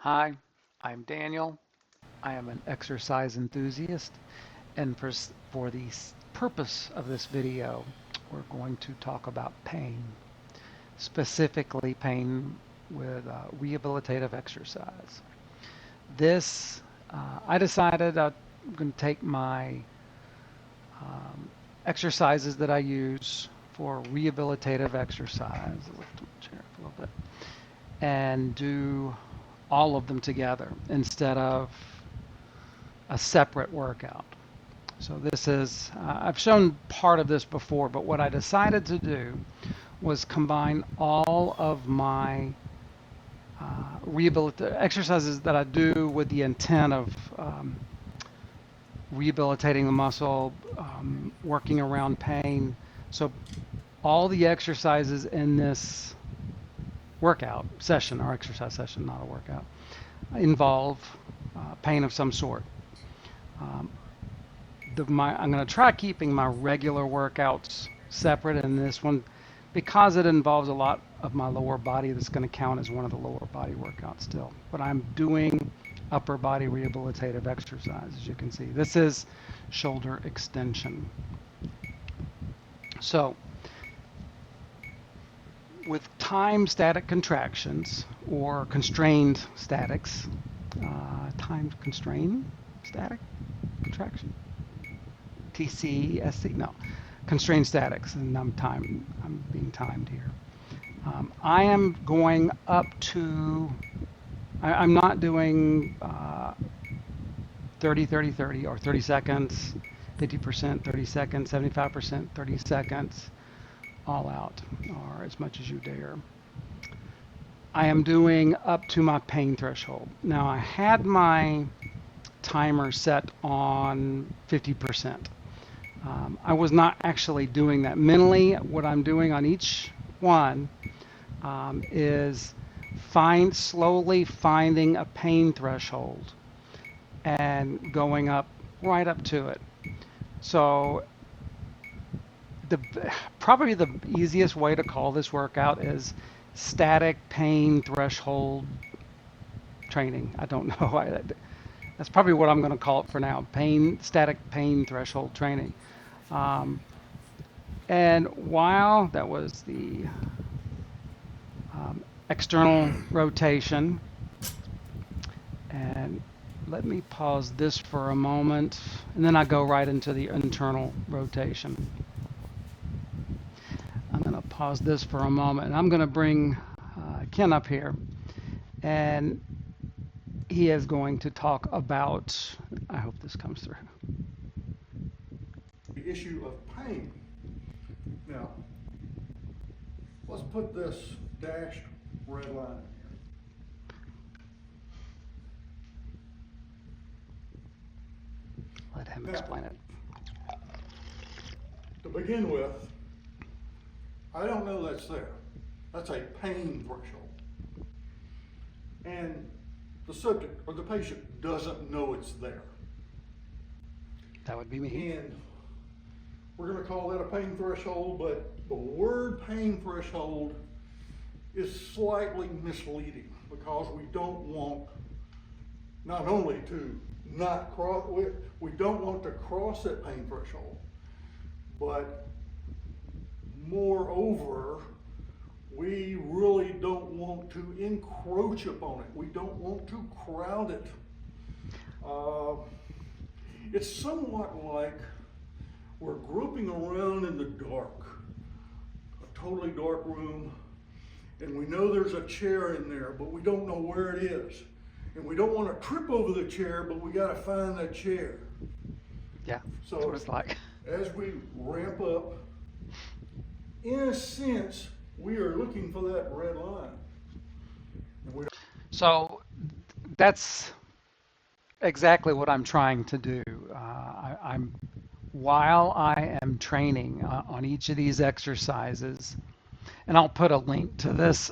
Hi, I'm Daniel. I am an exercise enthusiast, and for the purpose of this video, we're going to talk about pain, specifically pain with rehabilitative exercise. This, I decided I'm going to take my exercises that I use for rehabilitative exercise, lift my chair up a little bit, and do all of them together instead of a separate workout. So this is, I've shown part of this before, but what I decided to do was combine all of my rehabilitative exercises that I do with the intent of rehabilitating the muscle, working around pain. So all the exercises in this workout session, or exercise session, not a workout, involve pain of some sort. Um, I'm going to try keeping my regular workouts separate in this one because it involves a lot of my lower body. That's going to count as one of the lower body workouts still. But I'm doing upper body rehabilitative exercise, as you can see. This is shoulder extension. So with time static contractions or constrained statics, time constrained static contraction, TCSC, no, constrained statics, and I'm being timed here. I am going up to, I'm not doing 30, 30, 30, or 30 seconds, 50%, 30 seconds, 75%, 30 seconds, all out, or as much as you dare. I am doing up to my pain threshold. Now I had my timer set on 50%. I was not actually doing that. Mentally, what I'm doing on each one is slowly finding a pain threshold and going up right up to it. So probably the easiest way to call this workout is static pain threshold training. I don't know. That's probably what I'm going to call it for now. Static pain threshold training. And while that was the external rotation, and let me pause this for a moment, and then I go right into the internal rotation. I'm going to pause this for a moment, and I'm going to bring Ken up here, and he is going to talk about, I hope this comes through. The issue of pain. Now, let's put this dashed red line in here. Let him Now, explain it. to begin with, I don't know that's there. That's a pain threshold. And the subject or the patient doesn't know it's there. That would be me. And we're going to call that a pain threshold, but the word pain threshold is slightly misleading because we don't want not only to not cross, we don't want to cross that pain threshold, but moreover, we really don't want to encroach upon it. We don't want to crowd it. It's somewhat like we're groping around in the dark, a totally dark room, and we know there's a chair in there, but we don't know where it is. And we don't want to trip over the chair, but we got to find that chair. Yeah, so that's what it's like. As we ramp up, in a sense, we are looking for that red line. So that's exactly what I'm trying to do. While I am training on each of these exercises, and I'll put a link to this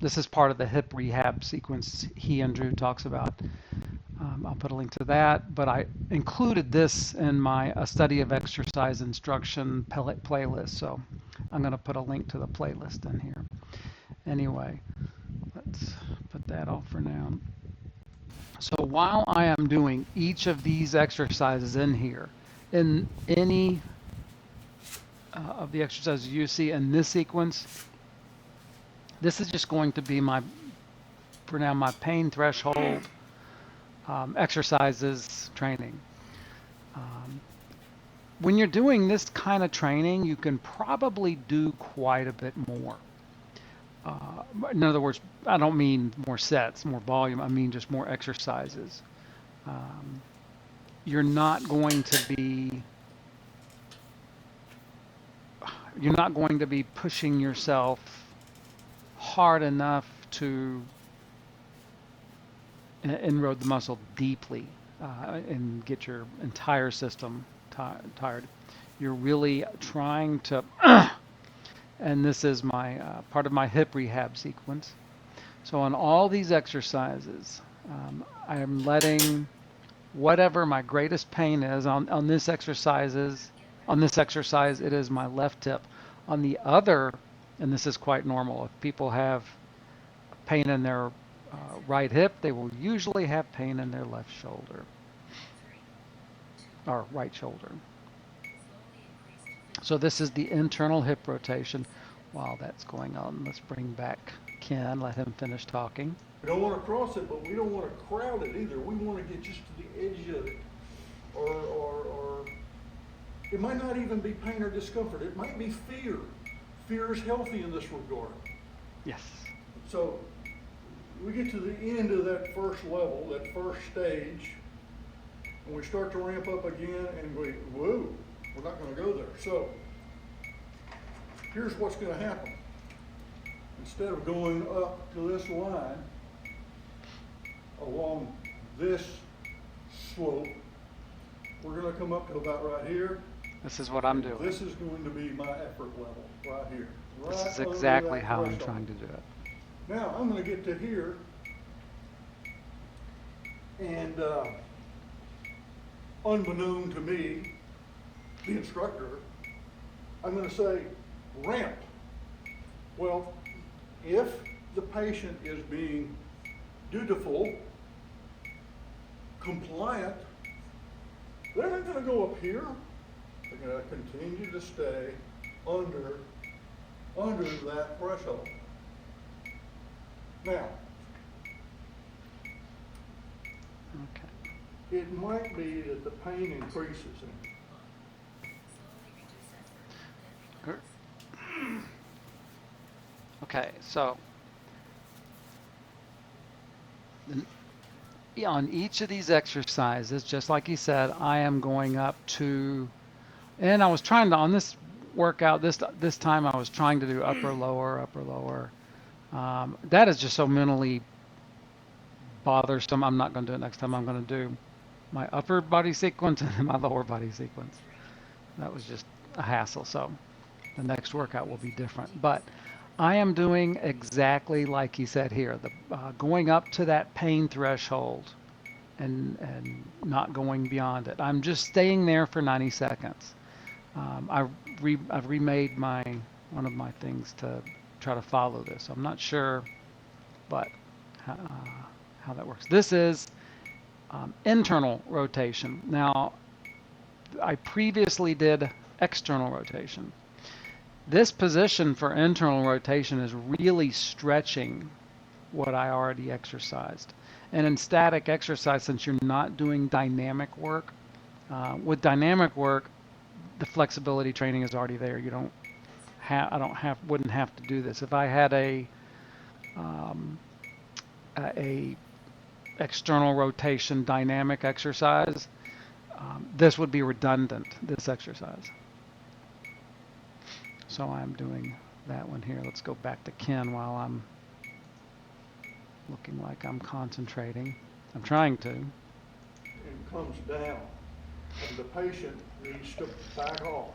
this is part of the hip rehab sequence he and Drew talks about. I'll put a link to that, but I included this in my A Study of Exercise Instruction playlist. So I'm going to put a link to the playlist in here. Anyway, let's put that off for now. So while I am doing each of these exercises in here, in any of the exercises you see in this sequence, this is just going to be for now, my pain threshold exercises training. When you're doing this kind of training, you can probably do quite a bit more. In other words, I don't mean more sets, more volume. I mean just more exercises. You're not going to be pushing yourself hard enough to inroad the muscle deeply and get your entire system tired. You're really trying to, and this is my part of my hip rehab sequence. So on all these exercises, I am letting whatever my greatest pain is on this exercise, it is my left hip. On the other, and this is quite normal, if people have pain in their right hip, they will usually have pain in their left shoulder or right shoulder. So this is the internal hip rotation. While that's going on, let's bring back Ken, let him finish talking. We don't want to cross it, but we don't want to crowd it either. We want to get just to the edge of it. Or it might not even be pain or discomfort. It might be fear. Fear is healthy in this regard. Yes. So we get to the end of that first level, that first stage, and we start to ramp up again, and whoa, we're not going to go there. So here's what's going to happen. Instead of going up to this line, along this slope, we're going to come up to about right here. This is what I'm doing. This is going to be my effort level right here. This is exactly how I'm trying to do it. Now I'm going to get to here, and unbeknown to me, the instructor, I'm going to say ramp. Well, if the patient is being dutiful, compliant, they're not going to go up here. They're going to continue to stay under that threshold. Now, Okay. it might be that the pain increases. Good. Okay, so on each of these exercises, just like he said, I am going up to, and I was trying to, on this workout, this time I was trying to do upper, lower. That is just so mentally bothersome. I'm not going to do it next time. I'm going to do my upper body sequence and my lower body sequence. That was just a hassle. So the next workout will be different. But I am doing exactly like he said here, going up to that pain threshold and not going beyond it. I'm just staying there for 90 seconds. I've remade one of my things to try to follow this. I'm not sure, but how that works. This is internal rotation. Now, I previously did external rotation. This position for internal rotation is really stretching what I already exercised. And in static exercise, since you're not doing dynamic work, with dynamic work, the flexibility training is already there. You don't wouldn't have to do this. If I had a external rotation dynamic exercise, this would be redundant, this exercise. So I'm doing that one here. Let's go back to Ken while I'm looking like I'm concentrating. I'm trying to. And comes down, and the patient needs to back off.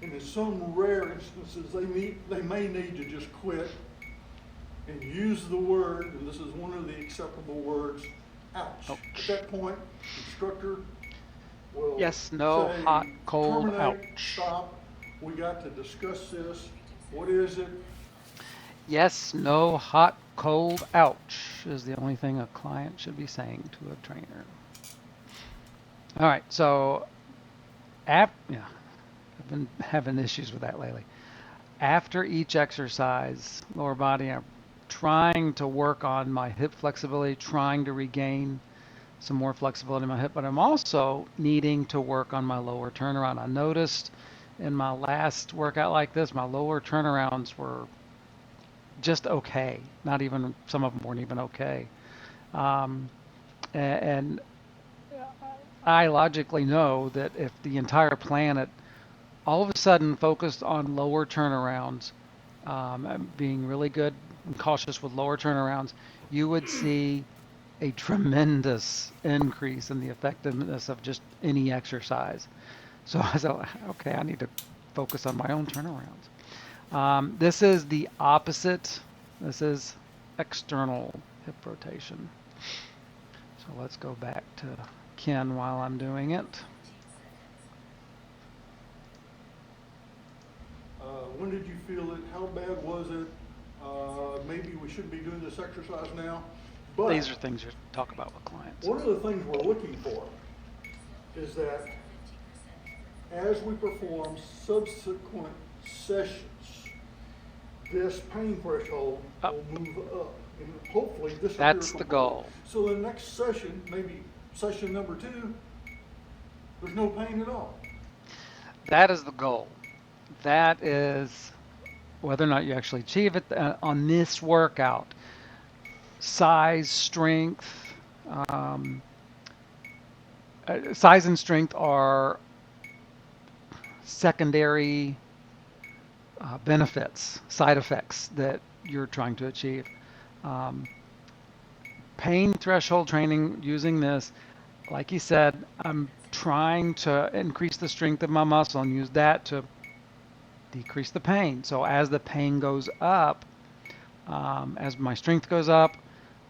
And in some rare instances, they may need to just quit and use the word, and this is one of the acceptable words, ouch. Ouch. At that point, the instructor will yes, no, say, hot, cold, terminate, ouch. stop, We got to discuss this. What is it? Yes, no, hot, cold, ouch is the only thing a client should be saying to a trainer. All right, so yeah, I've been having issues with that lately. After each exercise, lower body, I'm trying to work on my hip flexibility, trying to regain some more flexibility in my hip, but I'm also needing to work on my lower turnaround. I noticed in my last workout like this, my lower turnarounds were just okay. Not even, some of them weren't even okay. Um, and I logically know that if the entire planet all of a sudden focused on lower turnarounds, and being really good and cautious with lower turnarounds, you would see a tremendous increase in the effectiveness of just any exercise. So I thought, okay, I need to focus on my own turnarounds. This is the opposite. This is external hip rotation. So let's go back to Ken while I'm doing it. When did you feel it? How bad was it? Maybe we shouldn't be doing this exercise now. But These are things you talk about with clients. one of the things we're looking for is that as we perform subsequent sessions, this pain threshold will move up, and hopefully disappear That's the completely. goal. So the next session, maybe session number 2, there's no pain at all. That is the goal. That is whether or not you actually achieve it on this workout. Size, strength, um, size and strength are secondary benefits, side effects that you're trying to achieve. Um, Pain threshold training using this, like you said, I'm trying to increase the strength of my muscle and use that to decrease the pain. So as the pain goes up, as my strength goes up,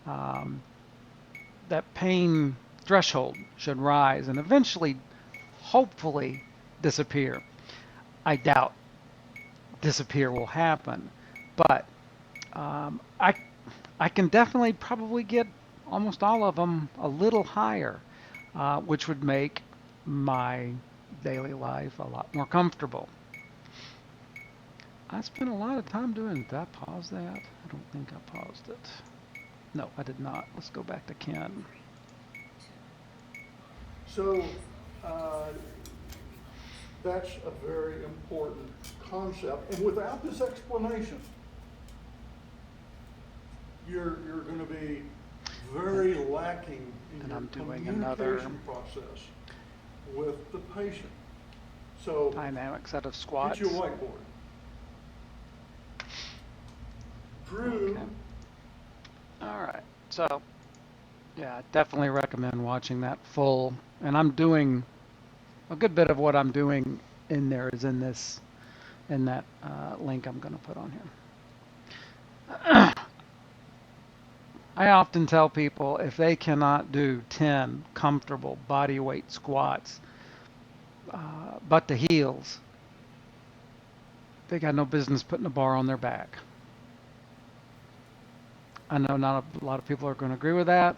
um, that pain threshold should rise and eventually, hopefully, disappear. I doubt disappear will happen, but I can definitely probably get almost all of them a little higher, which would make my daily life a lot more comfortable. I spent a lot of time doing it. Did I pause that? I don't think I paused it. No, I did not. Let's go back to Ken. So that's a very important concept. And without this explanation, you're going to be very lacking in And your I'm doing communication process with the patient. So dynamic set of squats. get you a whiteboard. Drew. Okay. All right. So, yeah, I definitely recommend watching that full. And I'm doing a good bit of what I'm doing in there is in this, in that link I'm going to put on here. I often tell people if they cannot do 10 comfortable body weight squats, butt to heels, they got no business putting a bar on their back. I know not a lot of people are going to agree with that.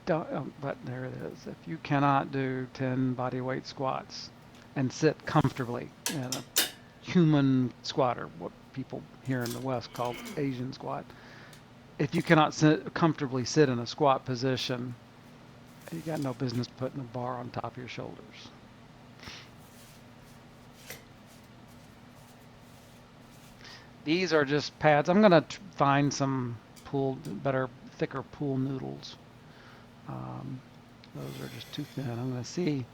But there it is. If you cannot do 10 body weight squats and sit comfortably in a human squat, or what people here in the West call Asian squat, if you cannot comfortably sit in a squat position, you got no business putting a bar on top of your shoulders. These are just pads. I'm going to find some better, thicker pool noodles. Those are just too thin. I'm going to see.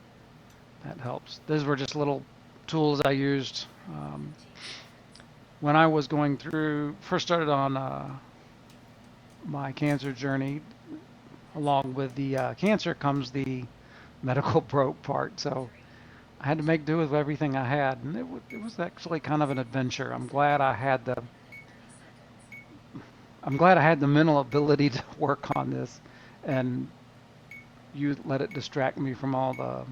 That helps. Those were just little tools I used when I was going through, first started on my cancer journey. Along with the cancer comes the medical broke part. So I had to make do with everything I had, and it was actually kind of an adventure. I'm glad I had the mental ability to work on this, and you let it distract me from all the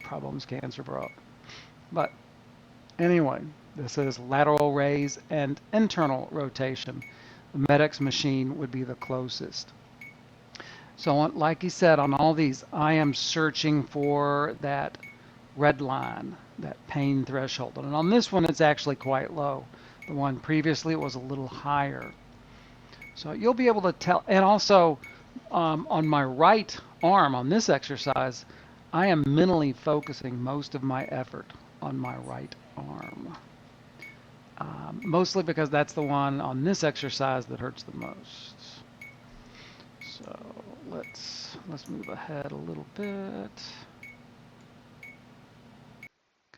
problems cancer brought. But anyway, this is lateral raise and internal rotation. The Medix machine would be the closest. So like he said, on all these, I am searching for that red line, that pain threshold. And on this one, it's actually quite low. The one previously, it was a little higher. So you'll be able to tell. And also, on my right arm, on this exercise, I am mentally focusing most of my effort on my right arm. Mostly because that's the one on this exercise that hurts the most. So let's move ahead a little bit.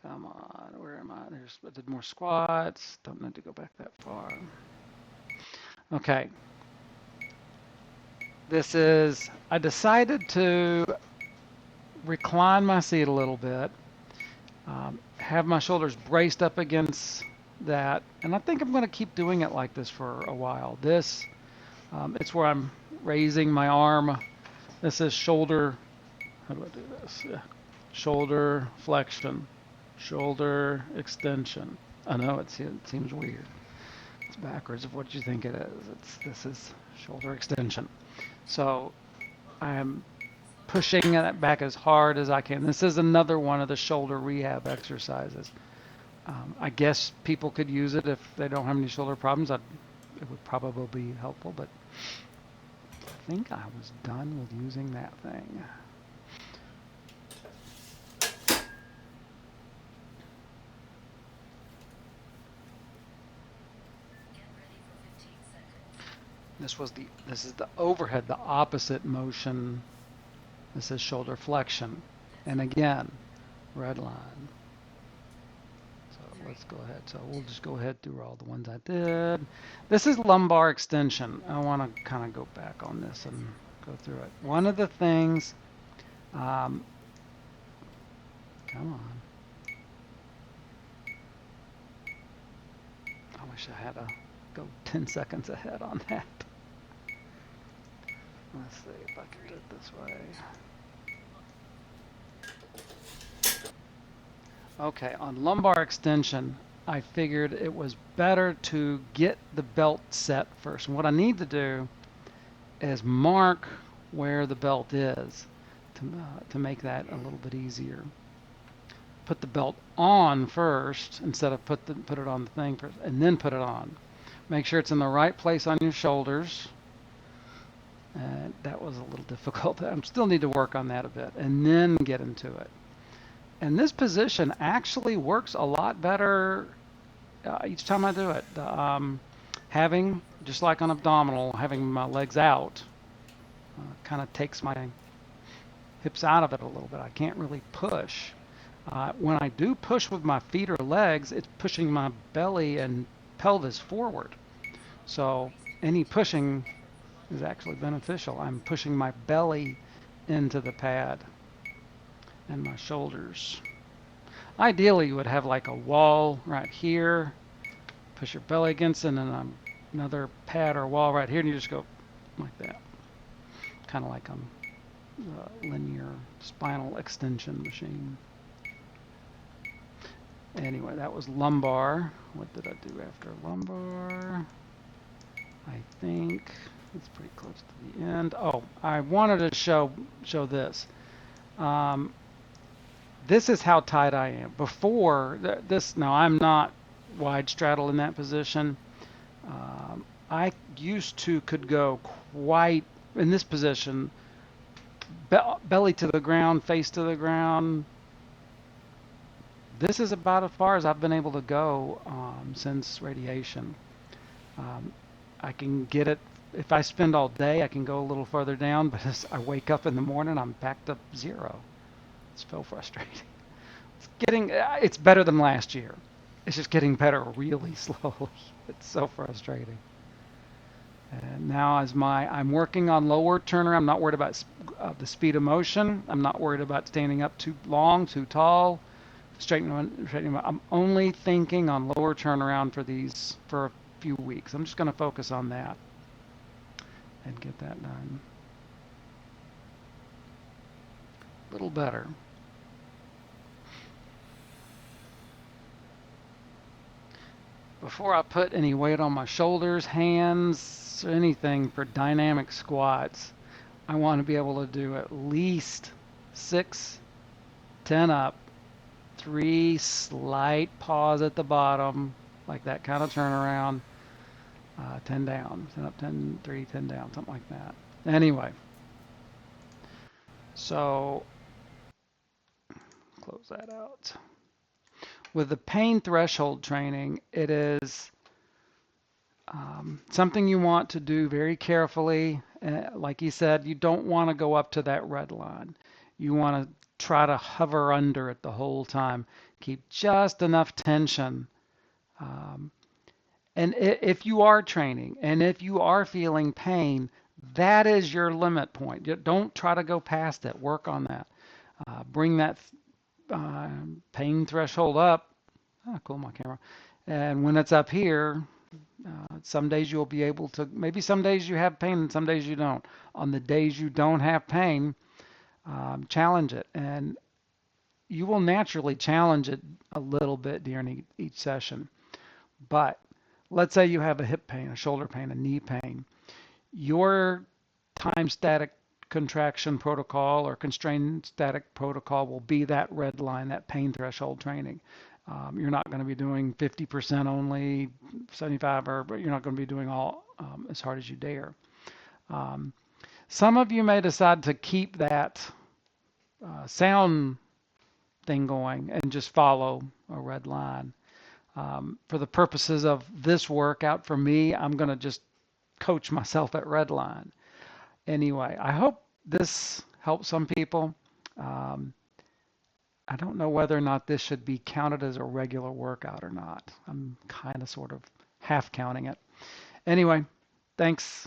Come on, where am I? I did more squats. Don't need to go back that far. Okay. I decided to recline my seat a little bit, have my shoulders braced up against that, and I think I'm going to keep doing it like this for a while. It's where I'm raising my arm. This is shoulder, how do I do this? Yeah. Shoulder flexion, shoulder extension. I know it seems weird. It's backwards of what you think it is. This is shoulder extension. So I'm pushing it back as hard as I can. This is another one of the shoulder rehab exercises. I guess people could use it if they don't have any shoulder problems. It would probably be helpful, but I think I was done with using that thing. This is the overhead, the opposite motion. This is shoulder flexion. And again, red line. So let's go ahead. So we'll just go ahead through all the ones I did. This is lumbar extension. I want to kind of go back on this and go through it. One of the things, come on. I wish I had to go 10 seconds ahead on that. Let's see if I can do it this way. Okay, on lumbar extension, I figured it was better to get the belt set first. And what I need to do is mark where the belt is to make that a little bit easier. Put the belt on first instead of put it on the thing first, and then put it on. Make sure it's in the right place on your shoulders. That was a little difficult. I still need to work on that a bit, and then get into it. And this position actually works a lot better each time I do it. Having, just like on abdominal, having my legs out kind of takes my hips out of it a little bit. I can't really push. When I do push with my feet or legs, it's pushing my belly and pelvis forward. So any pushing is actually beneficial. I'm pushing my belly into the pad and my shoulders. Ideally, you would have like a wall right here, push your belly against it, and then another pad or wall right here, and you just go like that. Kind of like a linear spinal extension machine. Anyway, that was lumbar. What did I do after lumbar? I think it's pretty close to the end. Oh, I wanted to show this. This is how tight I am. Before this, now I'm not wide straddle in that position. I used to could go quite in this position, belly to the ground, face to the ground. This is about as far as I've been able to go since radiation. I can get it, if I spend all day, I can go a little further down, but as I wake up in the morning, I'm back to zero. It's so frustrating. It's better than last year. It's just getting better really slowly. It's so frustrating. And now I'm working on lower turnaround. I'm not worried about the speed of motion. I'm not worried about standing up too long, too tall. Straightening. I'm only thinking on lower turnaround for a few weeks. I'm just going to focus on that and get that done. A little better. before I put any weight on my shoulders, hands, anything for dynamic squats, I want to be able to do at least 6, 10 up, 3 slight pause at the bottom, like that kind of turnaround, 10 down, 10 up, 10, 3, 10 down, something like that. Anyway, so close that out. With the pain threshold training, it is something you want to do very carefully. Like you said, you don't want to go up to that red line. You want to try to hover under it the whole time. Keep just enough tension. And if you are training and if you are feeling pain, that is your limit point. Don't try to go past it. Work on that. Bring that pain threshold up. Cool, my camera. And when it's up here, some days you'll be able to, maybe some days you have pain and some days you don't. On the days you don't have pain, challenge it. And you will naturally challenge it a little bit during each session. But let's say you have a hip pain, a shoulder pain, a knee pain. Your time static contraction protocol or constrained static protocol will be that red line, that pain threshold training. You're not going to be doing 50% only, 75, or you're not going to be doing all as hard as you dare. Some of you may decide to keep that sound thing going and just follow a red line. For the purposes of this workout, for me, I'm going to just coach myself at red line. Anyway, I hope this helps some people. I don't know whether or not this should be counted as a regular workout or not. I'm kind of sort of half counting it. Anyway, thanks.